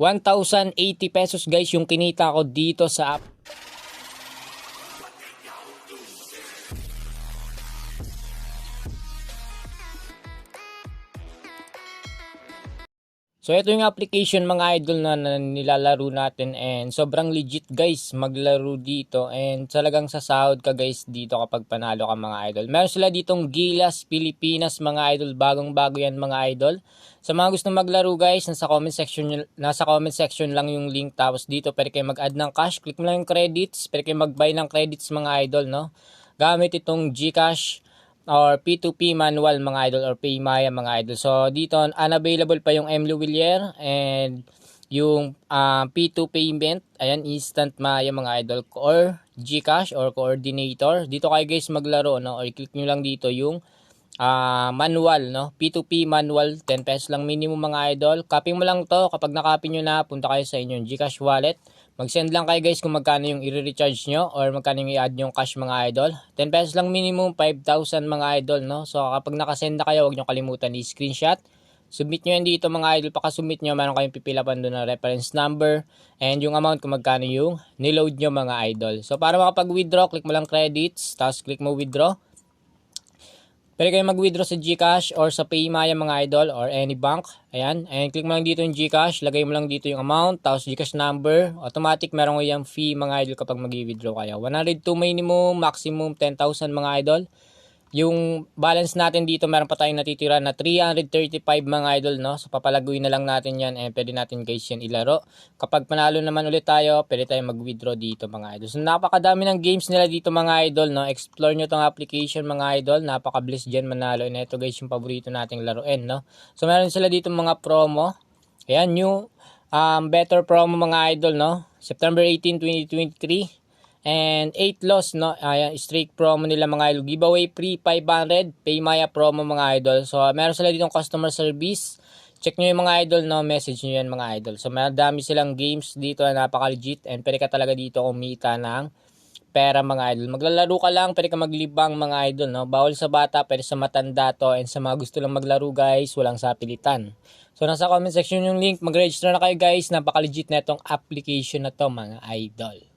1,080 pesos guys yung kinita ko dito sa app. So ito yung application mga idol na nilalaro natin, and sobrang legit guys maglaro dito, and talagang sasahod ka guys dito kapag panalo ka mga idol. Meron sila ditong Gilas Pilipinas mga idol, bagong bago yan mga idol. Sa mga gusto maglaro guys, nasa comment section lang yung link, tapos dito pwede kayo mag-add ng cash, click mo lang yung credits, pwede kayo mag-buy ng credits mga idol, no? Gamit itong GCash or P2P manual mga idol, or Paymaya mga idol. So dito unavailable pa yung MLuwilier and yung P2 payment, ayan, instant Maya mga idol, or GCash or coordinator. Dito kayo guys maglaro, no, or i-click nyo lang dito yung manual, no, P2P manual, 10 pesos lang minimum mga idol. Copy mo lang to, kapag na-copy nyo na, punta kayo sa inyong GCash wallet. Mag-send lang kayo guys kung magkano yung i-recharge nyo or magkano yung i-add yung cash mga idol. 10 pesos lang minimum, 5,000 mga idol, no. So kapag nakasend na kayo, huwag nyo kalimutan i-screenshot. Submit nyo yan dito mga idol. Paka-submit nyo, meron kayong pipilapan doon na reference number and yung amount kung magkano yung niload nyo mga idol. So para makapag-withdraw, click mo lang credits, tapos click mo withdraw. Pwede kayo mag-withdraw sa GCash or sa Paymaya mga idol or any bank. Ayan. And click mo lang dito yung GCash. Lagay mo lang dito yung amount. Tapos GCash number. Automatic meron ko yung fee mga idol kapag mag-withdraw kayo. 102 minimum, maximum 10,000 mga idol. Yung balance natin dito, meron pa tayong natitira na 335 mga idol, no? So papalaguin na lang natin yan, and pwede natin guys yan ilaro. Kapag panalo naman ulit tayo, pwede tayong mag-withdraw dito mga idol. So napakadami ng games nila dito mga idol, no? Explore nyo tong application mga idol. Napaka-bliss dyan manalo. And ito guys yung paborito nating laruin, no? So meron sila dito mga promo. Ayan, new better promo mga idol, no? September 18, 2023. And 8 loss, no? Ayan, streak promo nila mga idol. Giveaway free 500. Paymaya promo mga idol. So meron sila ditong customer service. Check nyo yung mga idol, no? Message nyo yan mga idol. So madami silang games dito na napaka-legit. And pwede ka talaga dito kumita ng pera mga idol. Maglalaro ka lang, pwede ka maglibang mga idol, no? Bawal sa bata, pwede sa matanda to. And sa mga gusto lang maglaro guys, walang sapilitan. So nasa comment section yung link. Mag-register na kayo guys. Napaka-legit na itong application na to mga idol.